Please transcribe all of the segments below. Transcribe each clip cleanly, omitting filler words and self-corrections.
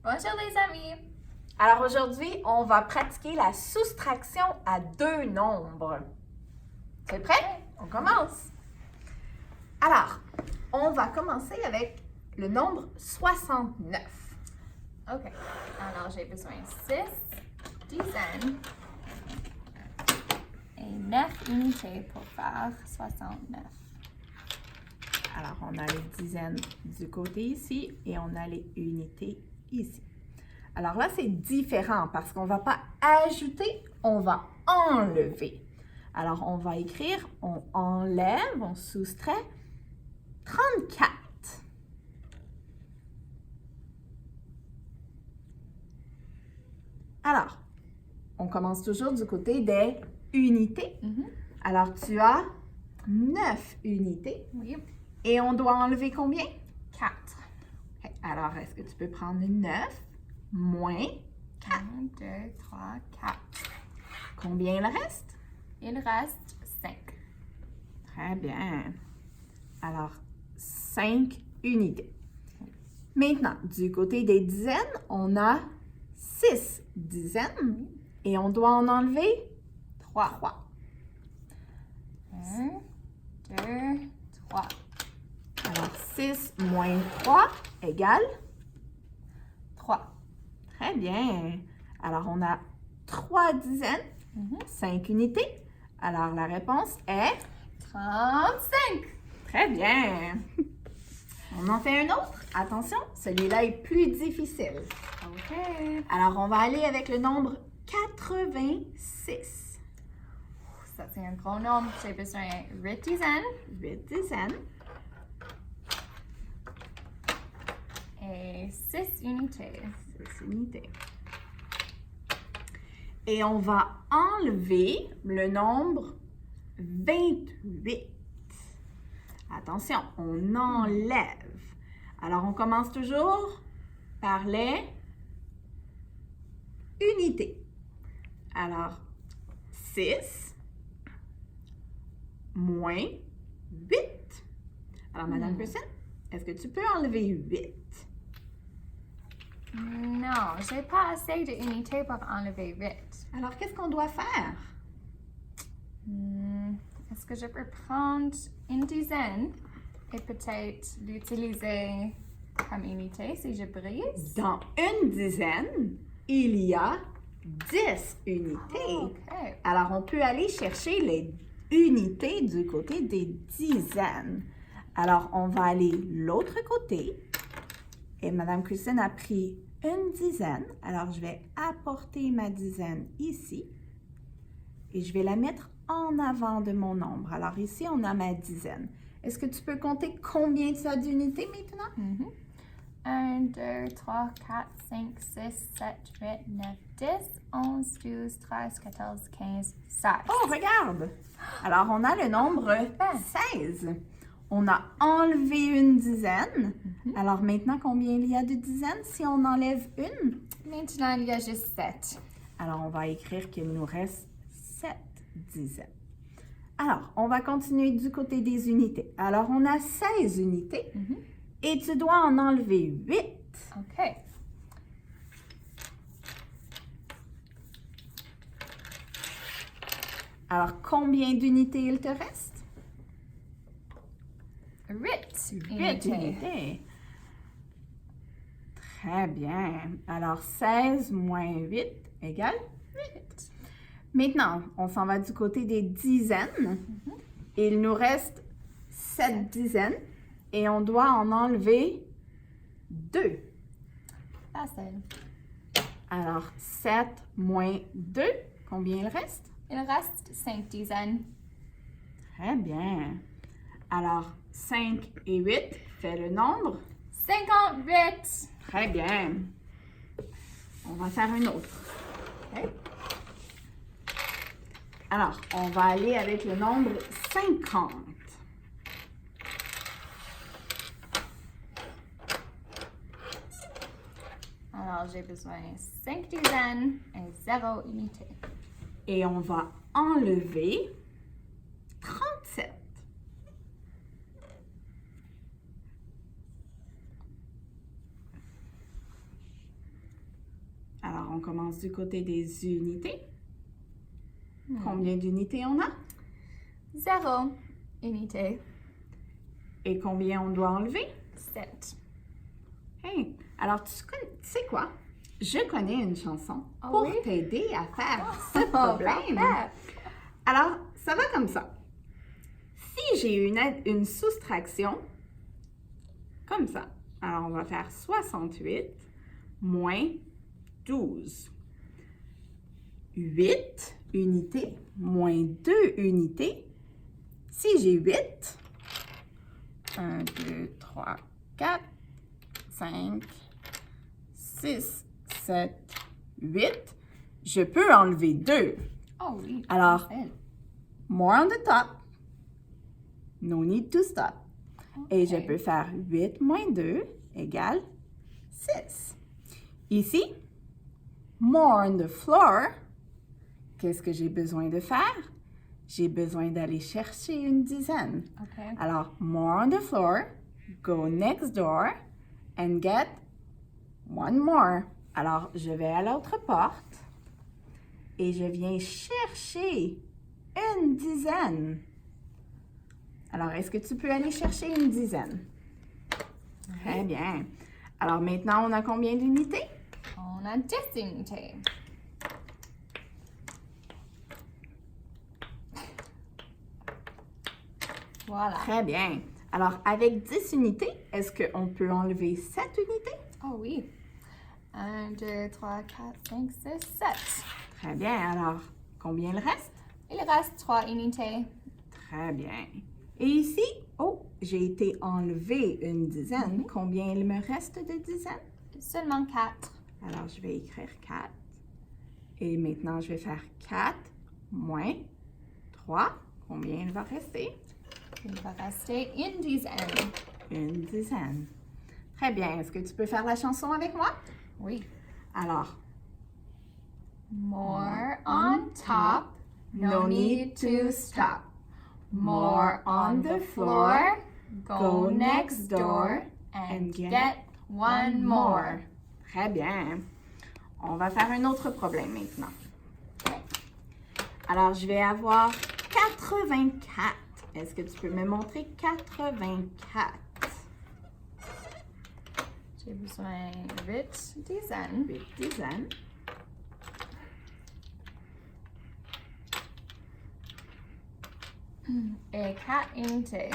Bonjour les amis! Alors aujourd'hui, on va pratiquer la soustraction à deux nombres. Tu es prêt? On commence. Alors, on va commencer avec le nombre 69. Ok, alors j'ai besoin de 6 dizaines et 9 unités pour faire 69. Alors, on a les dizaines du côté ici et on a les unités ici. Alors là, c'est différent parce qu'on ne va pas ajouter, on va enlever. Alors, on va écrire, on enlève, on soustrait 34. Alors, on commence toujours du côté des unités. Alors, tu as 9 unités. Oui. Et on doit enlever combien? 4. Okay. Alors, est-ce que tu peux prendre 9 moins 4? 1, 2, 3, 4. Combien il reste? Il reste 5. Très bien. Alors, 5 unités. Maintenant, du côté des dizaines, on a 6 dizaines et on doit en enlever 3. 1, 2, 3. Alors, 6 moins 3 égale 3. Très bien. Alors, on a 3 dizaines, 5 unités. Alors, la réponse est 35. Très bien. On en fait un autre. Attention, celui-là est plus difficile. Ok. Alors, on va aller avec le nombre 86. Ça, c'est un gros nombre. J'ai besoin de 8 dizaines 8 dizaines. et 6 unités. 6 unités. Et on va enlever le nombre 28. Attention, on enlève. Alors, on commence toujours par les unités. Alors, 6 moins 8. Alors, Madame Christine, est-ce que tu peux enlever 8? Non, j'ai pas assez d'unités pour enlever 8. Alors, qu'est-ce qu'on doit faire? Est-ce que je peux prendre une dizaine et peut-être l'utiliser comme unité si je brise? Dans une dizaine, il y a 10 unités. Ok. Alors, on peut aller chercher les unités du côté des dizaines. Alors, on va aller l'autre côté. Et Madame Christine a pris une dizaine. Alors, je vais apporter ma dizaine ici. Et je vais la mettre en avant de mon nombre. Alors, ici, on a ma dizaine. Est-ce que tu peux compter combien tu as d'unités maintenant? 1, 2, 3, 4, 5, 6, 7, 8, 9, 10, 11, 12, 13, 14, 15, 16. Oh, regarde! Alors, on a le nombre 16. On a enlevé une dizaine. Alors, maintenant, combien il y a de dizaines si on enlève une? Maintenant, il y a juste 7. Alors, on va écrire qu'il nous reste 7 dizaines. Alors, on va continuer du côté des unités. Alors, on a 16 unités et tu dois en enlever 8. OK. Alors, combien d'unités il te reste? 8 8 unités. Très bien. Alors, 16 moins 8 égale 8. Maintenant, on s'en va du côté des dizaines. Il nous reste 7 dizaines et on doit en enlever 2. Facile. Alors, 7 moins 2, combien il reste? Il reste 5 dizaines. Très bien. Alors, 5 et 8 fait le nombre? 58. Très bien. On va faire une autre. OK? Alors, on va aller avec le nombre 50. Alors, j'ai besoin de 5 dizaines et 0 unité. Et on va enlever 37. on commence du côté des unités. Combien d'unités on a? 0 unité. Et combien on doit enlever? 7. Hey, alors tu sais quoi? Je connais une chanson Ah pour oui? t'aider à faire ce problème. Parfait. Alors, ça va comme ça. Si j'ai une soustraction, comme ça, alors on va faire 68 moins 12. 8 unités moins 2 unités. Si j'ai 8, 1, 2, 3, 4, 5, 6, 7, 8, je peux enlever 2. Oh oui. Alors, parfait. More on the top. No need to stop. Et je Ok. peux faire 8 moins 2 égale 6. Ici, more on the floor. Qu'est-ce que j'ai besoin de faire? J'ai besoin d'aller chercher une dizaine. OK. Alors, more on the floor, go next door and get one more. Alors, je vais à l'autre porte et je viens chercher une dizaine. Alors, est-ce que tu peux aller chercher une dizaine? Très bien. Alors, maintenant, on a combien d'unités? On a 10 unités. Voilà. Très bien. Alors, avec 10 unités, est-ce qu'on peut enlever 7 unités? Oh oui. 1, 2, 3, 4, 5, 6, 7. Très bien. Alors, combien il reste? Il reste 3 unités. Très bien. Et ici, oh, j'ai été enlever une dizaine. Combien il me reste de dizaines? Seulement 4. Alors, je vais écrire 4. Et maintenant, je vais faire 4 moins 3. Combien il va rester? Il va rester une dizaine. Une dizaine. Très bien. Est-ce que tu peux faire la chanson avec moi? Oui. Alors, More on top, no need to stop. More on the floor, go next door and get one more. Très bien. On va faire un autre problème maintenant. Alors, je vais avoir 84. Est-ce que tu peux me montrer 84? J'ai besoin de 8 dizaines. 8 dizaines. Et 4 unités.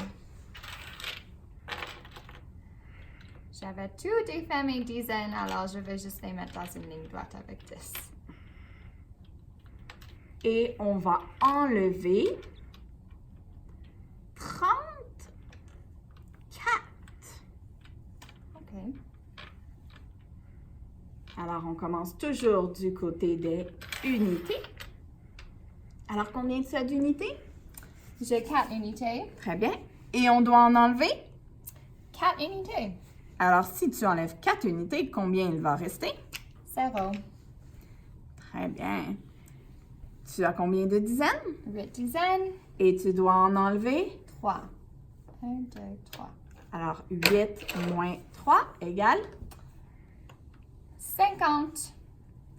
J'avais tout défait mes dizaines, alors je vais juste les mettre dans une ligne droite avec 10. Et on va enlever 34. OK. Alors, on commence toujours du côté des unités. Alors, combien tu as d'unités? J'ai 4 unités. Très bien. Et on doit en enlever? 4 unités. Alors, si tu enlèves 4 unités, combien il va rester? 0. Très bien. Tu as combien de dizaines? 8 dizaines. Et tu dois en enlever? 3. 1, 2, 3. Alors, 8 moins 3 égale? 50.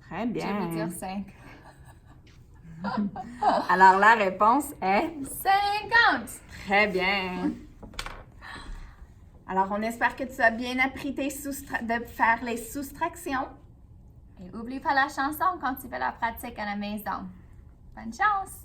Très Je vais bien. dire 5. Alors, la réponse est? 50. Très bien. Alors, on espère que tu as bien appris de faire les soustractions. Et oublie pas la chanson quand tu fais la pratique à la maison. Bonne chance!